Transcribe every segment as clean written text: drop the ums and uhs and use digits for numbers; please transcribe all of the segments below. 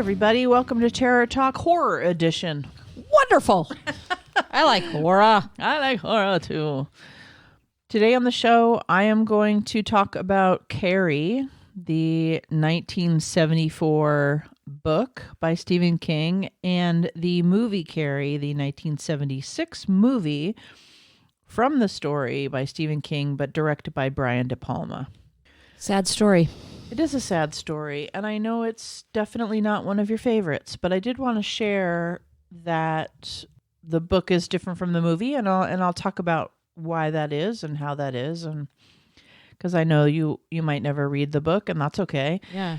everybody. Welcome to Terror Talk Horror Edition. Wonderful. I like horror. I like horror too. Today on the show, I am going to talk about Carrie, the 1974 book by Stephen King, and the movie Carrie, the 1976 movie from the story by Stephen King, but directed by Brian De Palma. Sad story. It is a sad story, and I know it's definitely not one of your favorites, but I did want to share that the book is different from the movie, and I'll talk about why that is and how that is, and because I know you might never read the book, and that's okay. Yeah.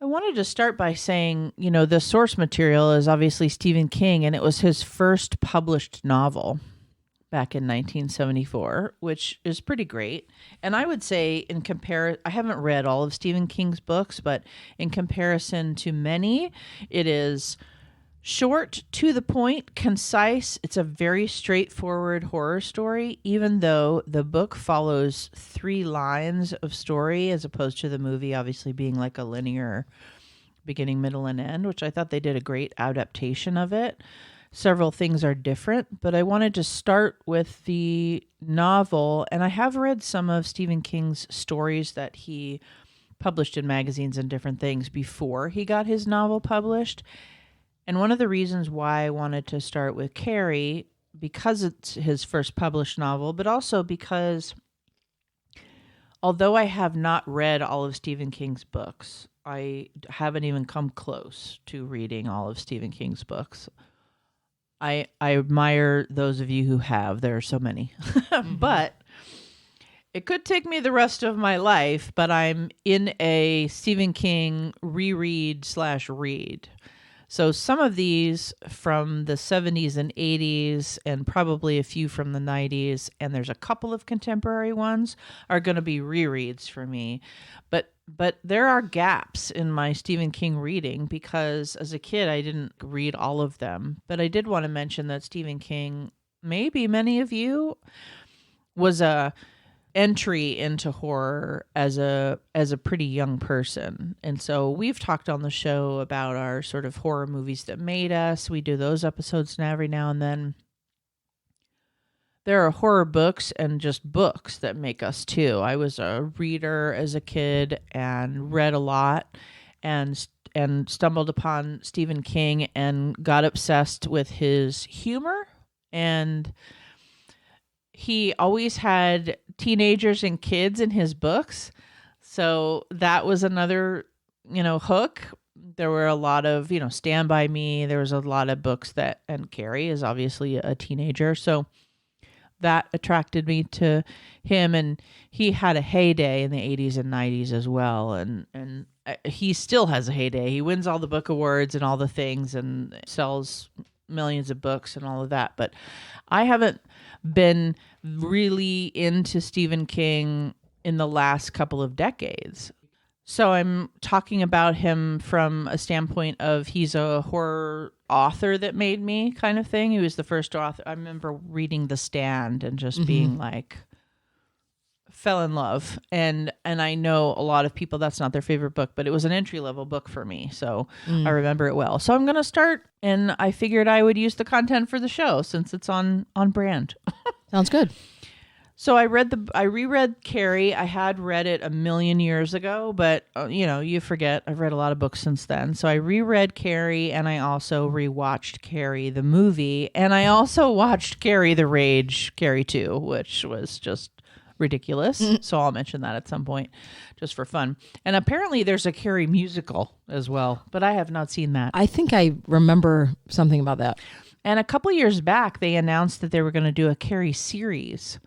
I wanted to start by saying, the source material is obviously Stephen King, and it was his first published novel back in 1974, which is pretty great. And I would say I haven't read all of Stephen King's books, but in comparison to many, it is short, to the point, concise. It's a very straightforward horror story, even though the book follows 3 lines of story as opposed to the movie obviously being like a linear beginning, middle, and end, which I thought they did a great adaptation of it. Several things are different, but I wanted to start with the novel, and I have read some of Stephen King's stories that he published in magazines and different things before he got his novel published. And one of the reasons why I wanted to start with Carrie, because it's his first published novel, but also because although I have not read all of Stephen King's books, I haven't even come close to reading all of Stephen King's books. I admire those of you who have. There are so many. Mm-hmm. But it could take me the rest of my life, but I'm in a Stephen King reread/read. So some of these from the 70s and 80s and probably a few from the 90s, and there's a couple of contemporary ones, are going to be rereads for me. But there are gaps in my Stephen King reading because as a kid, I didn't read all of them. But I did want to mention that Stephen King, maybe many of you, was a entry into horror as a pretty young person. And so we've talked on the show about our sort of horror movies that made us. We do those episodes now every now and then. There are horror books and just books that make us too. I was a reader as a kid and read a lot and stumbled upon Stephen King and got obsessed with his humor. And he always had teenagers and kids in his books. So that was another, hook. There were a lot of, Stand By Me. There was a lot of books and Carrie is obviously a teenager. So that attracted me to him, and he had a heyday in the 80s and 90s as well, and he still has a heyday. He wins all the book awards and all the things and sells millions of books and all of that, but I haven't been really into Stephen King in the last couple of decades. So I'm talking about him from a standpoint of he's a horror author that made me kind of thing. He was the first author. I remember reading The Stand and just being like, fell in love. And I know a lot of people, that's not their favorite book, but it was an entry-level book for me. So I remember it well. So I'm going to start, and I figured I would use the content for the show since it's on brand. Sounds good. So I reread Carrie. I had read it a million years ago, but you forget. I've read a lot of books since then. So I reread Carrie, and I also rewatched Carrie the movie, and I also watched Carrie the Rage, Carrie 2, which was just ridiculous. So I'll mention that at some point just for fun. And apparently there's a Carrie musical as well, but I have not seen that. I think I remember something about that. And a couple years back, they announced that they were going to do a Carrie series.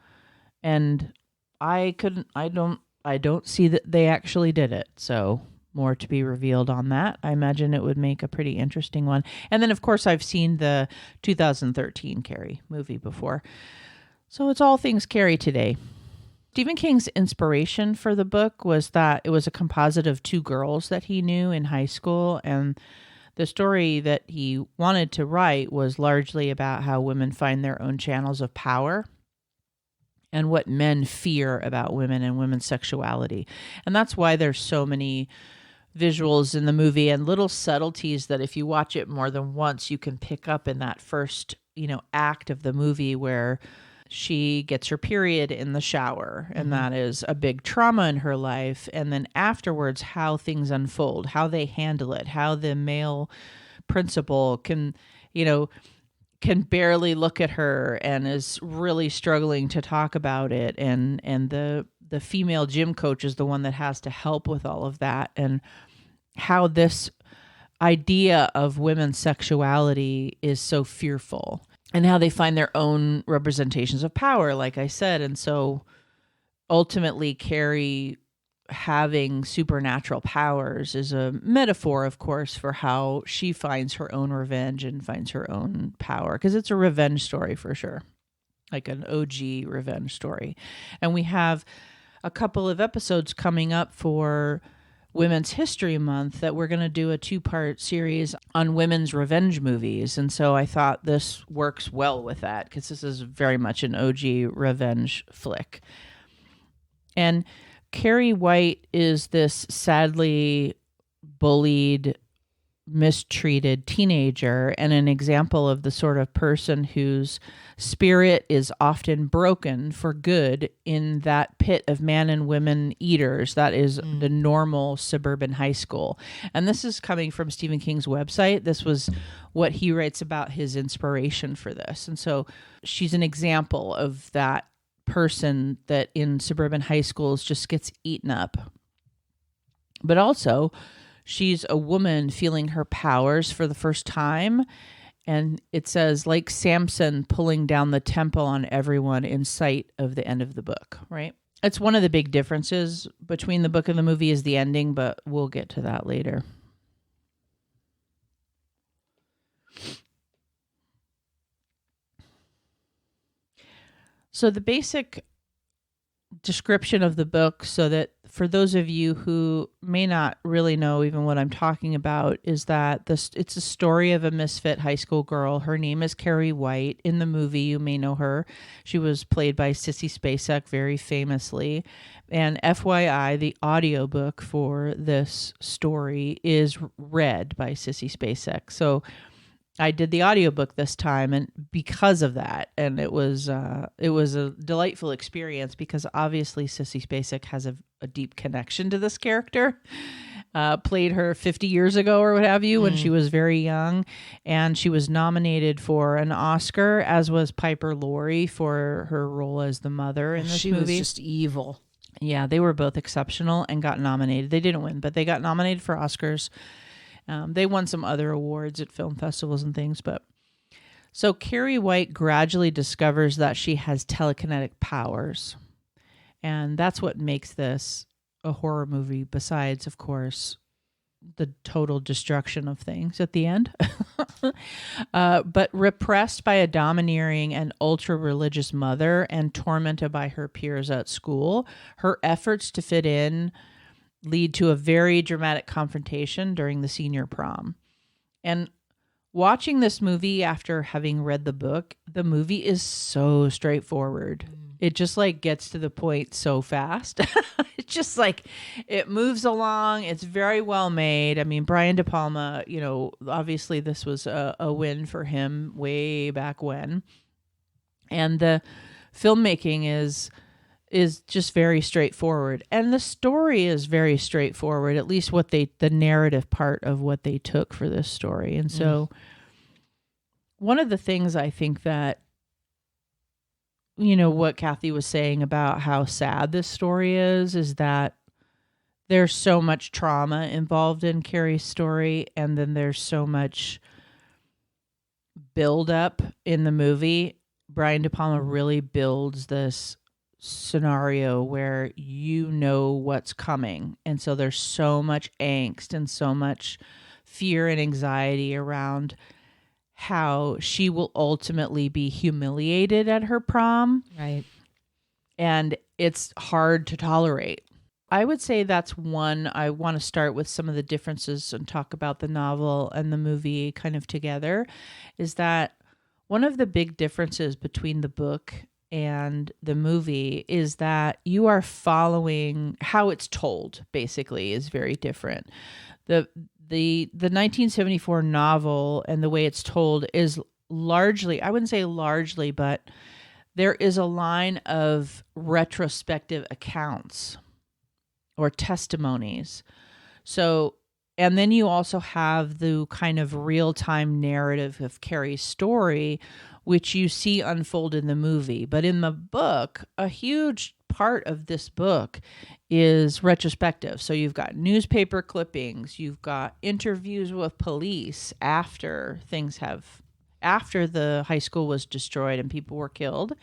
And I don't see that they actually did it. So more to be revealed on that. I imagine it would make a pretty interesting one. And then, of course, I've seen the 2013 Carrie movie before. So it's all things Carrie today. Stephen King's inspiration for the book was that it was a composite of 2 girls that he knew in high school. And the story that he wanted to write was largely about how women find their own channels of power and what men fear about women and women's sexuality. And that's why there's so many visuals in the movie and little subtleties that if you watch it more than once, you can pick up in that first, act of the movie where she gets her period in the shower, and that is a big trauma in her life. And then afterwards, how things unfold, how they handle it, how the male principal can barely look at her and is really struggling to talk about it, and the female gym coach is the one that has to help with all of that, and how this idea of women's sexuality is so fearful, and how they find their own representations of power, like I said. And so ultimately Carrie having supernatural powers is a metaphor, of course, for how she finds her own revenge and finds her own power, because it's a revenge story for sure, like an OG revenge story. And we have a couple of episodes coming up for Women's History Month that we're going to do a 2-part series on women's revenge movies. And so I thought this works well with that, because this is very much an OG revenge flick. And Carrie White is this sadly bullied, mistreated teenager, and an example of the sort of person whose spirit is often broken for good in that pit of man and women eaters that is the normal suburban high school. And this is coming from Stephen King's website. This was what he writes about his inspiration for this. And so she's an example of that person that in suburban high schools just gets eaten up. But also, she's a woman feeling her powers for the first time. And it says, like Samson pulling down the temple on everyone in sight of the end of the book, right? It's one of the big differences between the book and the movie is the ending, but we'll get to that later. So the basic description of the book, so that for those of you who may not really know even what I'm talking about, is that it's a story of a misfit high school girl. Her name is Carrie White. In the movie, you may know her. She was played by Sissy Spacek very famously. And FYI, the audiobook for this story is read by Sissy Spacek. So I did the audiobook this time, and because of that, and it was a delightful experience, because obviously Sissy Spacek has a deep connection to this character. Played her 50 years ago or what have you when she was very young, and she was nominated for an Oscar, as was Piper Laurie for her role as the mother in this movie. She was just evil. Yeah, they were both exceptional and got nominated. They didn't win, but they got nominated for Oscars. They won some other awards at film festivals and things. But so Carrie White gradually discovers that she has telekinetic powers. And that's what makes this a horror movie, besides, of course, the total destruction of things at the end. But repressed by a domineering and ultra-religious mother and tormented by her peers at school, her efforts to fit in lead to a very dramatic confrontation during the senior prom. And watching this movie after having read the book, the movie is so straightforward. It just gets to the point so fast. It's just it moves along. It's very well made. I mean, Brian De Palma, obviously this was a win for him way back when. And the filmmaking is just very straightforward, and the story is very straightforward, at least the narrative part of what they took for this story. And so one of the things I think that, what Kathy was saying about how sad this story is that there's so much trauma involved in Carrie's story, and then there's so much build up in the movie. Brian De Palma really builds this scenario where what's coming, and so there's so much angst and so much fear and anxiety around how she will ultimately be humiliated at her prom, Right. and it's hard to tolerate. I would say that's one. I want to start with some of the differences and talk about the novel and the movie kind of together, is that one of the big differences between the book and the movie is that you are following how it's told, basically, is very different. The 1974 novel and the way it's told is largely, I wouldn't say largely, but there is a line of retrospective accounts or testimonies. So, and then you also have the kind of real-time narrative of Carrie's story, which you see unfold in the movie. But in the book, a huge part of this book is retrospective. So you've got newspaper clippings, you've got interviews with police after the high school was destroyed and people were killed,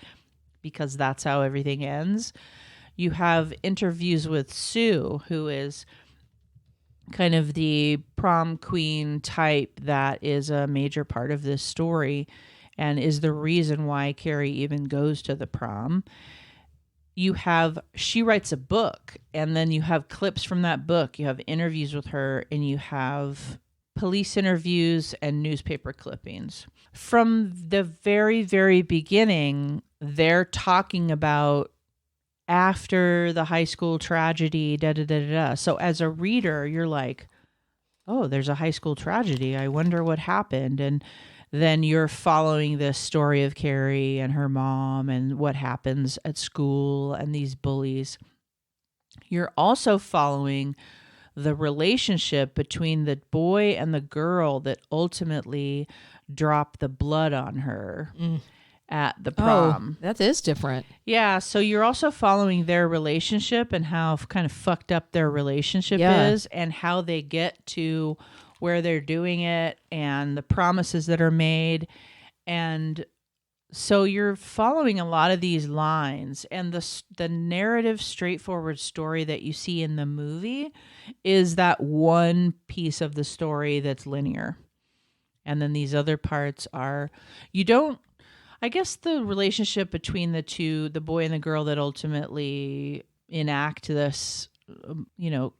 because that's how everything ends. You have interviews with Sue, who is kind of the prom queen type that is a major part of this story and is the reason why Carrie even goes to the prom. She writes a book, and then you have clips from that book. You have interviews with her, and you have police interviews and newspaper clippings. From the very, very beginning, they're talking about after the high school tragedy, da da da da da. So as a reader, you're like, oh, there's a high school tragedy. I wonder what happened. And then you're following this story of Carrie and her mom and what happens at school and these bullies. You're also following the relationship between the boy and the girl that ultimately drop the blood on her at the prom. Oh, that is different. Yeah, so you're also following their relationship and how kind of fucked up their relationship is and how they get to where they're doing it and the promises that are made. And so you're following a lot of these lines, and the narrative straightforward story that you see in the movie is that one piece of the story that's linear. And then these other parts are, I guess the relationship between the two, the boy and the girl that ultimately enact this,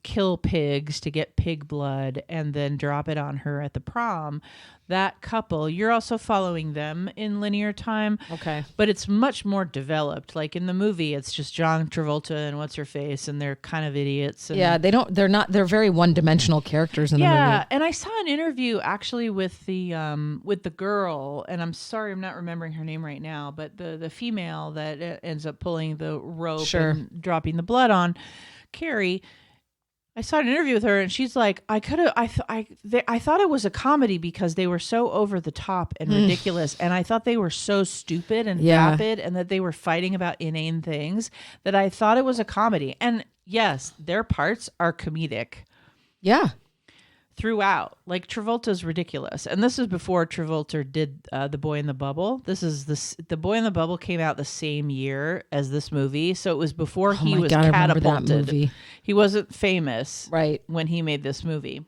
kill pigs to get pig blood and then drop it on her at the prom, that couple, you're also following them in linear time. Okay. But it's much more developed. Like in the movie, it's just John Travolta and what's her face, and they're kind of idiots. And they're very one-dimensional characters in the movie. Yeah, and I saw an interview actually with the girl, and I'm sorry I'm not remembering her name right now, but the female that ends up pulling the rope and dropping the blood on Carrie. I saw an interview with her, and she's like, I thought it was a comedy because they were so over the top and ridiculous, and I thought they were so stupid and vapid, and that they were fighting about inane things, that I thought it was a comedy. And yes, their parts are comedic. Yeah. Throughout, like Travolta's ridiculous, and this is before Travolta did The Boy in the Bubble. The Boy in the Bubble came out the same year as this movie, so it was before he was catapulted. He wasn't famous when he made this movie,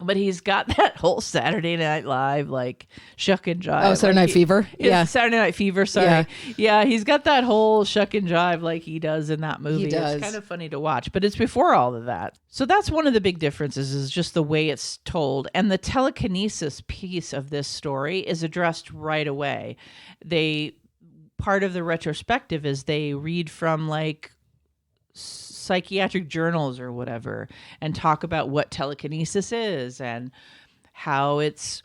but he's got that whole Saturday Night Live like shuck and jive. Oh, Saturday Night Fever. Yeah, Saturday Night Fever. Sorry. Yeah, he's got that whole shuck and jive like he does in that movie. It's kind of funny to watch, but it's before all of that. So that's one of the big differences, is just the way it's told. And the telekinesis piece of this story is addressed right away. Part of the retrospective is they read from like psychiatric journals or whatever and talk about what telekinesis is and how it's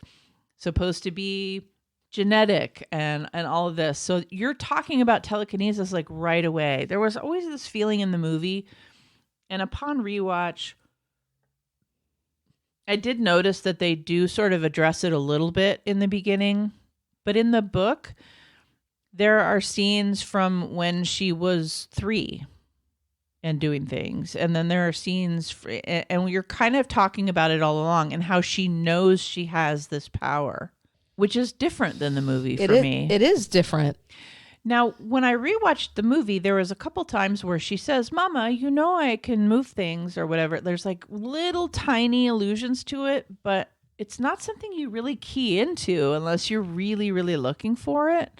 supposed to be genetic and all of this. So you're talking about telekinesis like right away. There was always this feeling in the movie, and upon rewatch, I did notice that they do sort of address it a little bit in the beginning, but in the book, there are scenes from when she was 3 and doing things. And then there are scenes, and you're kind of talking about it all along and how she knows she has this power, which is different than the movie for me. It is different. Now, when I rewatched the movie, there was a couple times where she says, Mama, I can move things or whatever. There's like little tiny allusions to it, but it's not something you really key into unless you're really, really looking for it.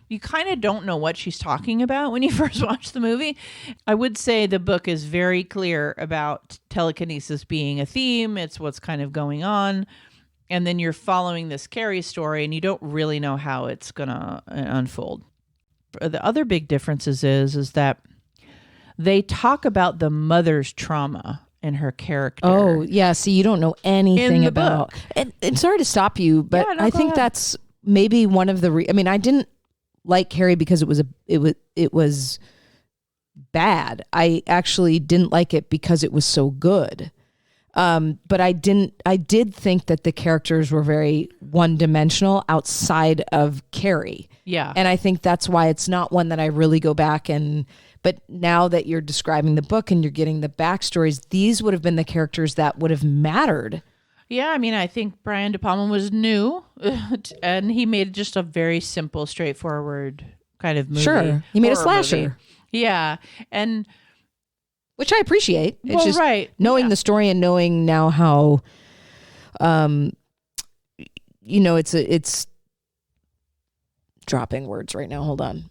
You kind of don't know what she's talking about when you first watch the movie. I would say the book is very clear about telekinesis being a theme. It's what's kind of going on. And then you're following this Carrie story, and you don't really know how it's going to unfold. the other big differences is that they talk about the mother's trauma in her character. Oh, yeah. See, you don't know anything the about. book. And sorry to stop you, but Yeah, no, I go think ahead. that's maybe one of the. I mean, I didn't like Carrie because it was bad. I actually didn't like it because it was so good. But I did think that the characters were very one-dimensional outside of Carrie. Yeah. And I think that's why it's not one that I really go back but now that you're describing the book and you're getting the backstories, these would have been the characters that would have mattered. Yeah, I mean, I think Brian De Palma was new, and he made just a very simple, straightforward kind of movie. Sure. He made a horror slasher. movie. Yeah, and Which I appreciate. It's well, just right, knowing yeah. the story and knowing now how, it's dropping words right now. Hold on.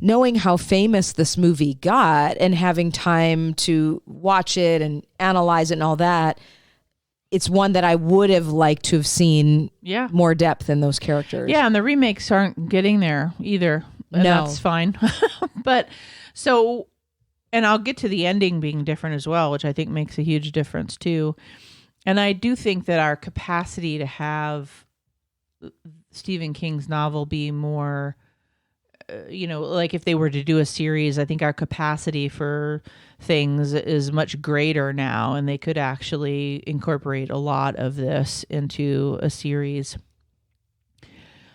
Knowing how famous this movie got and having time to watch it and analyze it and all that, it's one that I would have liked to have seen more depth in those characters. Yeah, and the remakes aren't getting there either. And No. that's fine. But so, and I'll get to the ending being different as well, which I think makes a huge difference too. And I do think that our capacity to have Stephen King's novel be more, like if they were to do a series, I think our capacity for things is much greater now, and they could actually incorporate a lot of this into a series.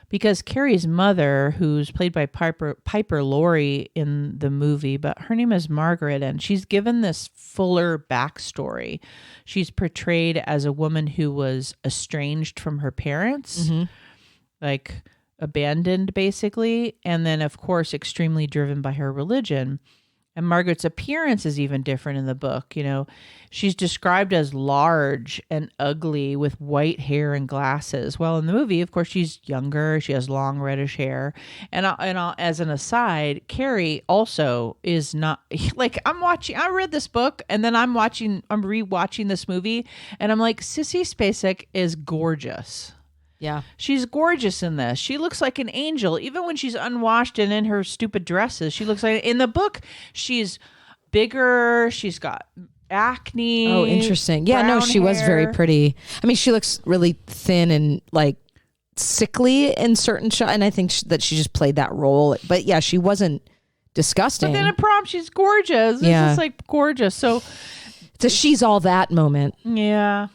Because Carrie's mother, who's played by Piper Laurie in the movie, but her name is Margaret, and she's given this fuller backstory. She's portrayed as a woman who was estranged from her parents, like abandoned basically, and then of course extremely driven by her religion. And Margaret's appearance is even different in the book. She's described as large and ugly with white hair and glasses. Well, in the movie, of course, she's younger. She has long reddish hair. And as an aside, Carrie also is not like I read this book and then I'm rewatching this movie and I'm like, Sissy Spacek is gorgeous. Yeah. She's gorgeous in this. She looks like an angel. Even when she's unwashed and in her stupid dresses, she looks like, in the book, she's bigger. She's got acne. Oh, interesting. Yeah, no, she was very pretty. I mean, she looks really thin and like sickly in certain shots. And I think that she just played that role. But yeah, she wasn't disgusting. But then at prom, she's gorgeous. It's just like gorgeous. So it's a she's all that moment. Yeah.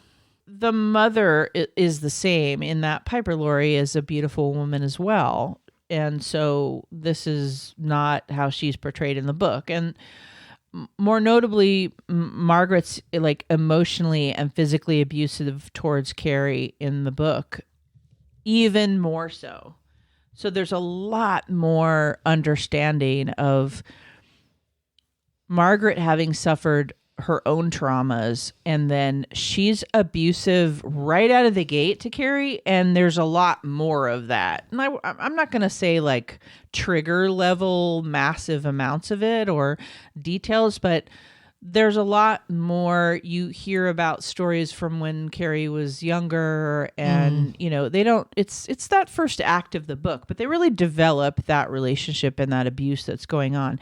The mother is the same in that Piper Laurie is a beautiful woman as well. And so this is not how she's portrayed in the book. And more notably, Margaret's like emotionally and physically abusive towards Carrie in the book, even more so. So there's a lot more understanding of Margaret having suffered her own traumas, and then she's abusive right out of the gate to Carrie, and there's a lot more of that. And I'm not going to say like trigger level massive amounts of it or details, but there's a lot more. You hear about stories from when Carrie was younger, and they don't, it's that first act of the book, but they really develop that relationship and that abuse that's going on,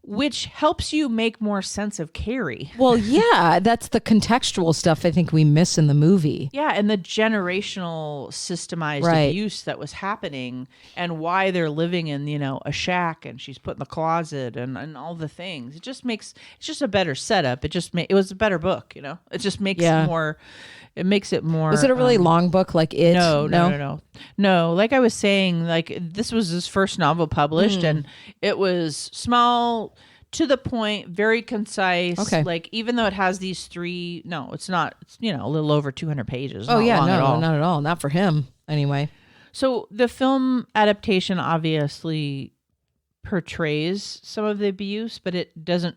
which helps you make more sense of Carrie. Well, yeah, that's the contextual stuff I think we miss in the movie. Yeah, and the generational systemized abuse that was happening, and why they're living in, a shack, and she's put in the closet, and all the things. It's just a better setup. It was a better book, It just makes it more. It makes it more. Was it a really long book like it? No. Like I was saying, like this was his first novel published, and it was small, to the point, very concise. Okay. Like even though it has these three, no, it's not. It's a little over 200 pages. Oh not yeah, long no, at all. not at all. Not for him anyway. So the film adaptation obviously portrays some of the abuse, but it doesn't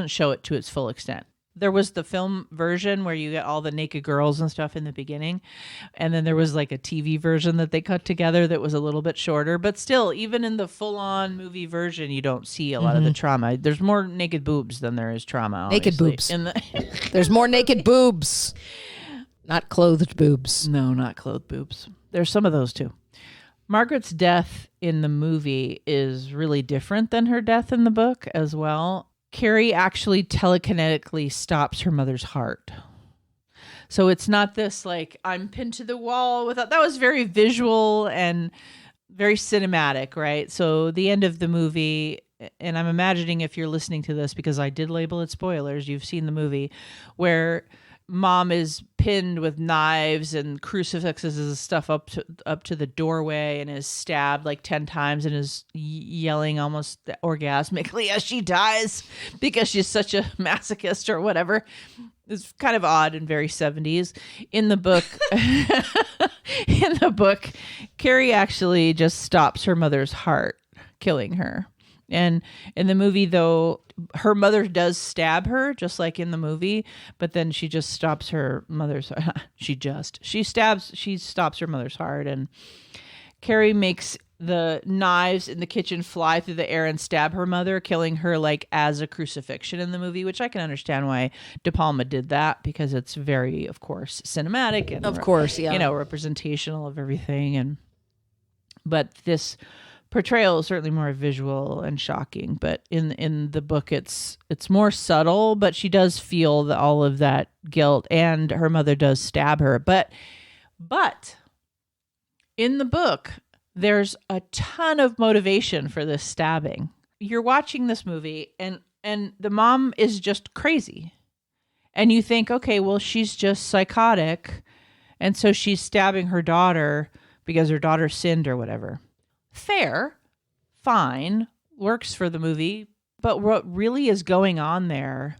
show it to its full extent. There was the film version where you get all the naked girls and stuff in the beginning. And then there was like a TV version that they cut together that was a little bit shorter. But still, even in the full-on movie version, you don't see a lot of the trauma. There's more naked boobs than there is trauma. Naked obviously. boobs. There's more naked boobs. Not clothed boobs. No, not clothed boobs. There's some of those too. Margaret's death in the movie is really different than her death in the book as well. Carrie actually telekinetically stops her mother's heart. So it's not this like I'm pinned to the wall without. That was very visual and very cinematic, right? So the end of the movie, and I'm imagining if you're listening to this, because I did label it spoilers, you've seen the movie, where mom is pinned with knives and crucifixes and stuff up to the doorway and is stabbed like 10 times and is yelling almost orgasmically as she dies because she's such a masochist or whatever. It's kind of odd and very 70s. In the book, Carrie actually just stops her mother's heart, killing her. And in the movie, though, her mother does stab her, just like in the movie, but then she just stops her mother's. She stops her mother's heart, and Carrie makes the knives in the kitchen fly through the air and stab her mother, killing her like as a crucifixion in the movie, which I can understand why De Palma did that, because it's very, of course, cinematic and of course, yeah, representational of everything. But this portrayal is certainly more visual and shocking. But in the book, it's more subtle, but she does feel all of that guilt, and her mother does stab her. But in the book, there's a ton of motivation for this stabbing. You're watching this movie and the mom is just crazy. And you think, okay, well, she's just psychotic. And so she's stabbing her daughter because her daughter sinned or whatever. Fair, fine, works for the movie. But what really is going on there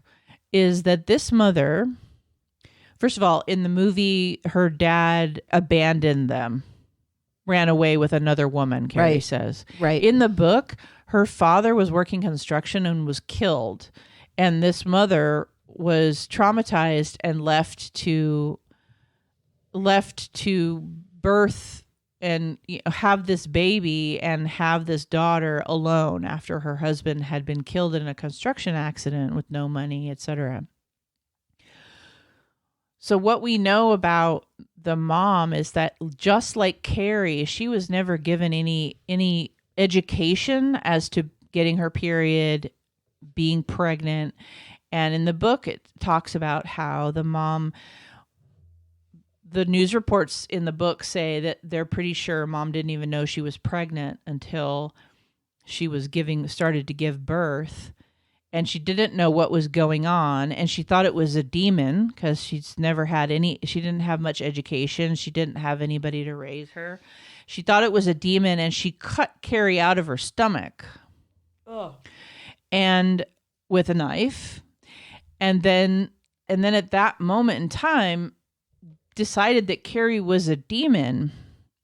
is that this mother, first of all, in the movie, her dad abandoned them. Ran away with another woman, Carrie says. Right. In the book, her father was working construction and was killed. And this mother was traumatized and left to birth and have this baby and have this daughter alone after her husband had been killed in a construction accident with no money, etc. So what we know about the mom is that just like Carrie, she was never given any education as to getting her period, being pregnant. And in the book, it talks about how the news reports in the book say that they're pretty sure mom didn't even know she was pregnant until she was started to give birth. And she didn't know what was going on, and she thought it was a demon because she didn't have much education. She didn't have anybody to raise her. She thought it was a demon, and she cut Carrie out of her stomach. And with a knife. And then at that moment in time, decided that Carrie was a demon.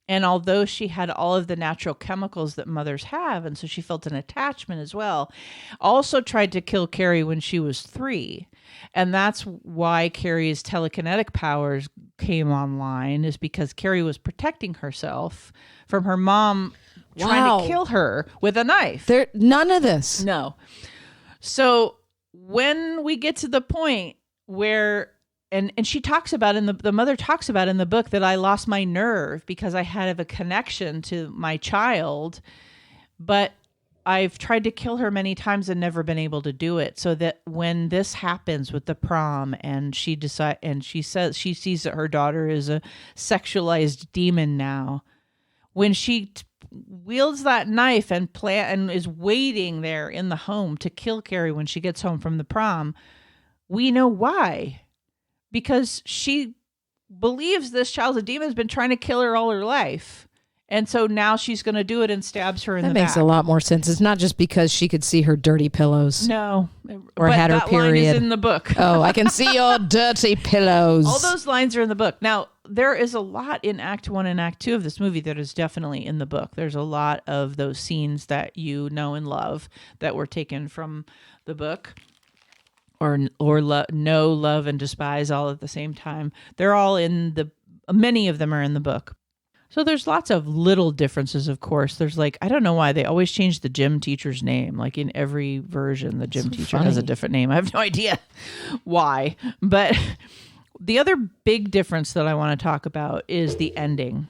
And although she had all of the natural chemicals that mothers have, and so she felt an attachment as well, also tried to kill Carrie when she was 3. And that's why Carrie's telekinetic powers came online, is because Carrie was protecting herself from her mom trying to kill her with a knife. None of this. No. So when we get to the point where And she talks about the mother talks about in the book that I lost my nerve because I had a connection to my child, but I've tried to kill her many times and never been able to do it. So that when this happens with the prom and she says she sees that her daughter is a sexualized demon now, when she wields that knife and is waiting there in the home to kill Carrie when she gets home from the prom, we know why. Because she believes this child's a demon, has been trying to kill her all her life. And so now she's going to do it and stabs her in the back. That makes a lot more sense. It's not just because she could see her dirty pillows. No. Or had her period. Line is in the book. Oh, I can see your dirty pillows. All those lines are in the book. Now, there is a lot in Act 1 and Act 2 of this movie that is definitely in the book. There's a lot of those scenes that you know and love that were taken from the book. Or know, love, and despise all at the same time. They're all many of them are in the book. So there's lots of little differences, of course. There's I don't know why they always change the gym teacher's name. Like in every version, the gym teacher has a different name. I have no idea why. But the other big difference that I want to talk about is the ending.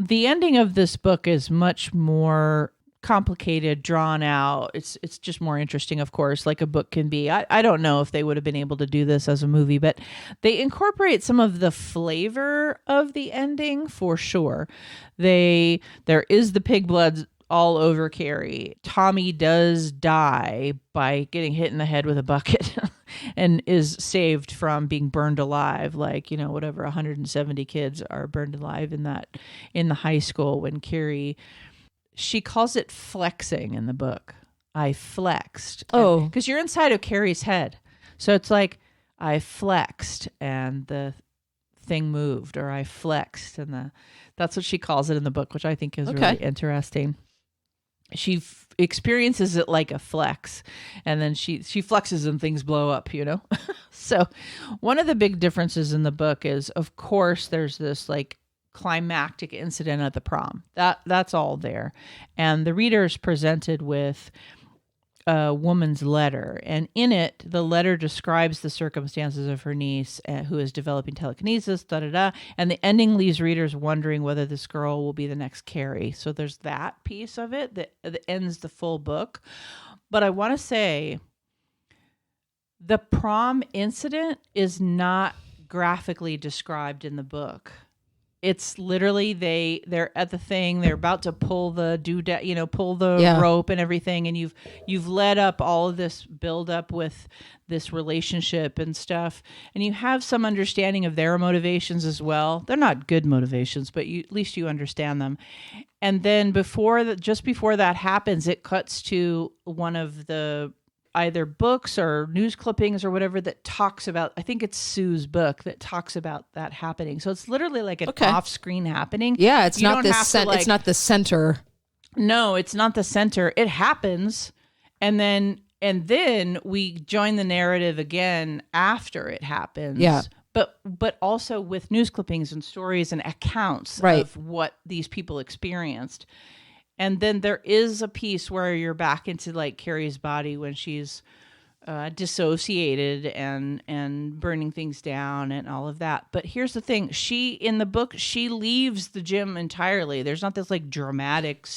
The ending of this book is much more complicated, drawn out. It's just more interesting, of course, like a book can be. I don't know if they would have been able to do this as a movie, but they incorporate some of the flavor of the ending for sure. There is the pig blood all over Carrie. Tommy does die by getting hit in the head with a bucket and is saved from being burned alive, like, whatever 170 kids are burned alive in the high school when Carrie, she calls it flexing in the book. I flexed. Oh. Because you're inside of Carrie's head. So it's like, I flexed and the thing moved, or I flexed. And that's what she calls it in the book, which I think is really interesting. She experiences it like a flex, and then she flexes and things blow up, So one of the big differences in the book is, of course, there's this like climactic incident at the prom. That's all there. And the reader is presented with a woman's letter. And in it, the letter describes the circumstances of her niece who is developing telekinesis, and the ending leaves readers wondering whether this girl will be the next Carrie. So there's that piece of it that ends the full book. But I want to say the prom incident is not graphically described in the book. It's literally they're at the thing, they're about to pull the pull the rope and everything, and you've led up all of this build up with this relationship and stuff, and you have some understanding of their motivations as well. They're not good motivations, but at least you understand them. And then just before that happens, it cuts to one of the either books or news clippings or whatever that talks about, I think it's Sue's book that talks about that happening. So it's literally like an off-screen happening. Yeah, it's not this. It's not the center. No, it's not the center. It happens, and then we join the narrative again after it happens. Yeah. But also with news clippings and stories and accounts of what these people experienced. And then there is a piece where you're back into like Carrie's body when she's dissociated and burning things down and all of that. But here's the thing. In the book, she leaves the gym entirely. There's not this like dramatic.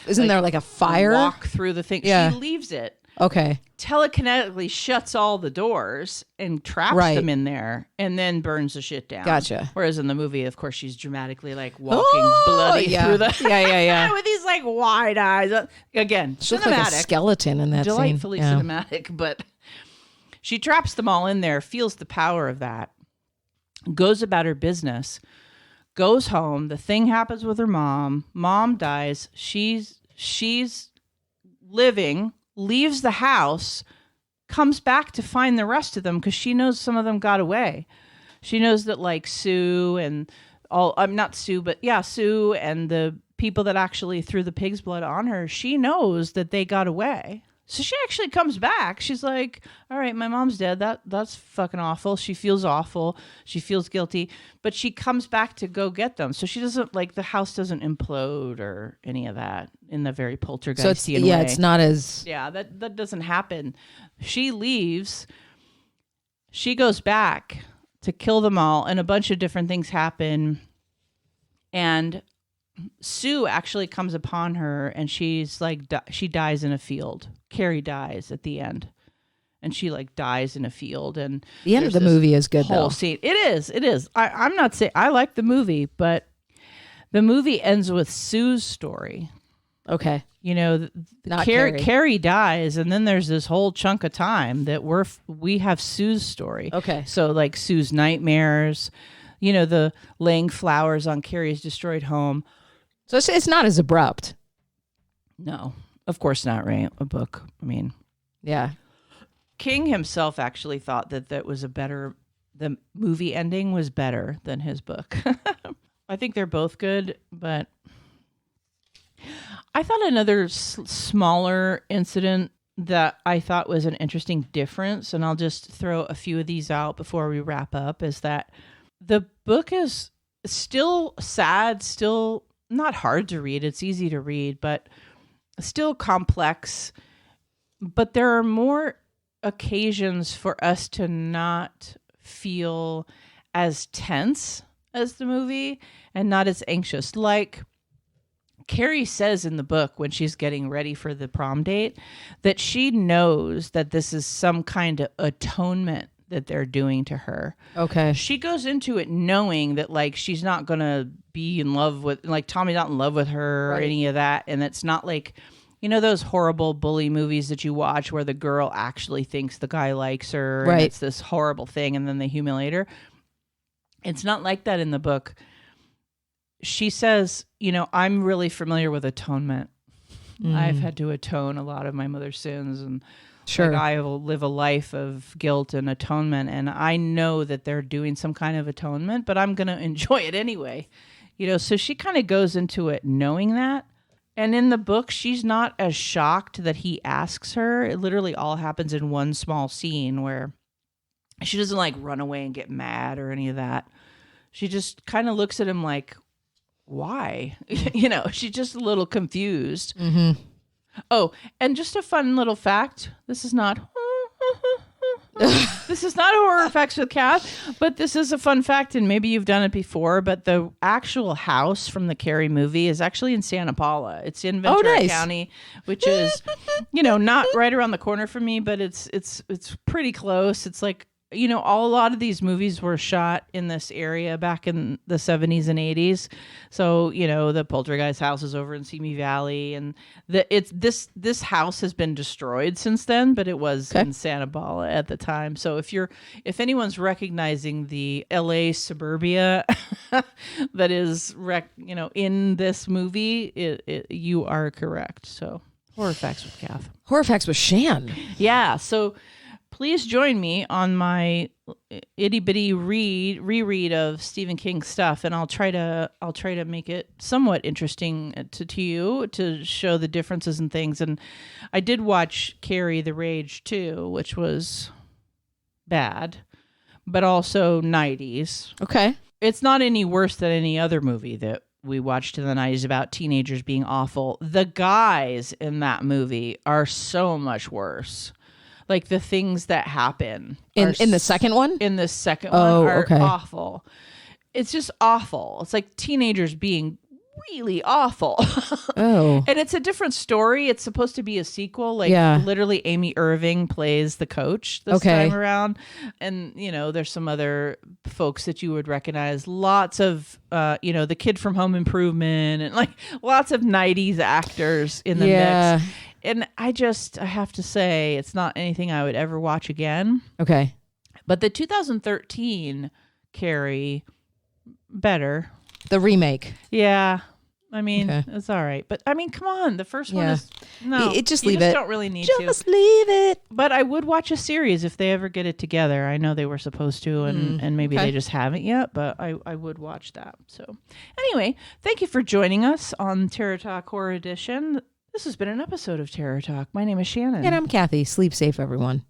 Isn't there like a fire? Walk through the thing. Yeah. She leaves it. Okay. Telekinetically shuts all the doors and traps them in there and then burns the shit down. Gotcha. Whereas in the movie, of course, she's dramatically like walking bloody through the yeah with these like wide eyes. Again, she cinematic. Looks like a skeleton in that delightfully scene. Cinematic, but she traps them all in there, feels the power of that, goes about her business, goes home. The thing happens with her mom. Mom dies. She's living. Leaves the house, comes back to find the rest of them because she knows some of them got away. She knows that like Sue and not Sue, but Sue and the people that actually threw the pig's blood on her, she knows that they got away. So she actually comes back. She's like, all right, my mom's dead. That's fucking awful. She feels awful. She feels guilty. But she comes back to go get them. So she doesn't, like, the house doesn't implode or any of that in the very poltergeistian way. It's not as... Yeah, that doesn't happen. She leaves. She goes back to kill them all, and a bunch of different things happen. And Sue actually comes upon her, and she's like, she dies in a field. Carrie dies at the end, and she like dies in a field. And the end of the movie is good though. Scene. It is. I'm not saying I like the movie, but the movie ends with Sue's story. Okay. Not Carrie dies, and then there's this whole chunk of time that we have Sue's story. Okay. So like Sue's nightmares, the laying flowers on Carrie's destroyed home. So it's not as abrupt. No, of course not, right? A book. I mean, yeah. King himself actually thought that the movie ending was better than his book. I think they're both good, but I thought another smaller incident that I thought was an interesting difference, and I'll just throw a few of these out before we wrap up, is that the book is still sad, still not hard to read. It's easy to read, but still complex. But there are more occasions for us to not feel as tense as the movie and not as anxious. Like Carrie says in the book when she's getting ready for the prom date that she knows that this is some kind of atonement that they're doing to her. Okay. She goes into it knowing that like she's not going to be in love with, like Tommy's not in love with her or any of that. And it's not like, you know, those horrible bully movies that you watch where the girl actually thinks the guy likes her and it's this horrible thing and then they humiliate her. It's not like that in the book. She says, you know, I'm really familiar with atonement. I've had to atone a lot of my mother's sins, and like, I will live a life of guilt and atonement, and I know that they're doing some kind of atonement, but I'm going to enjoy it anyway. You know, so she kind of goes into it knowing that. And in the book, she's not as shocked that he asks her. It literally all happens in one small scene where she doesn't like run away and get mad or any of that. She just kind of looks at him like, why? You know, she's just a little confused. Oh, and just a fun little fact. This is not horror facts with Kath, but this is a fun fact, and maybe you've done it before, but the actual house from the Carrie movie is actually in Santa Paula. It's in Ventura County, which is, you know, not right around the corner from me, but it's pretty close. It's like, you know, a lot of these movies were shot in this area back in the 70s and 80s. So, you know, the Poltergeist house is over in Simi Valley, and this house has been destroyed since then, but it was in Santa Paula at the time. So if anyone's recognizing the LA suburbia that is you know, in this movie, you are correct. So horror facts with Kath. Horror facts with Shan. Yeah. So please join me on my itty bitty reread of Stephen King stuff, and I'll try to make it somewhat interesting to you, to show the differences and things. And I did watch Carrie the Rage too, which was bad, but also 90s. Okay. It's not any worse than any other movie that we watched in the 90s about teenagers being awful. The guys in that movie are so much worse. Like the things that happen in the second one? In the second one are awful. It's just awful. It's like teenagers being really awful. Oh. And it's a different story. It's supposed to be a sequel. Like literally Amy Irving plays the coach this time around. And, you know, there's some other folks that you would recognize. Lots of, you know, the kid from Home Improvement and like lots of 90s actors in the mix. And I have to say, it's not anything I would ever watch again. Okay. But the 2013 Carrie, better. The remake. Yeah. I mean, it's all right. But I mean, come on. The first one is, no. Just you leave just it. Don't really need to. Just leave it. But I would watch a series if they ever get it together. I know they were supposed to, and maybe they just haven't yet, but I would watch that. So anyway, thank you for joining us on Terror Talk Horror Edition. This has been an episode of Terror Talk. My name is Shannon. And I'm Kathy. Sleep safe, everyone.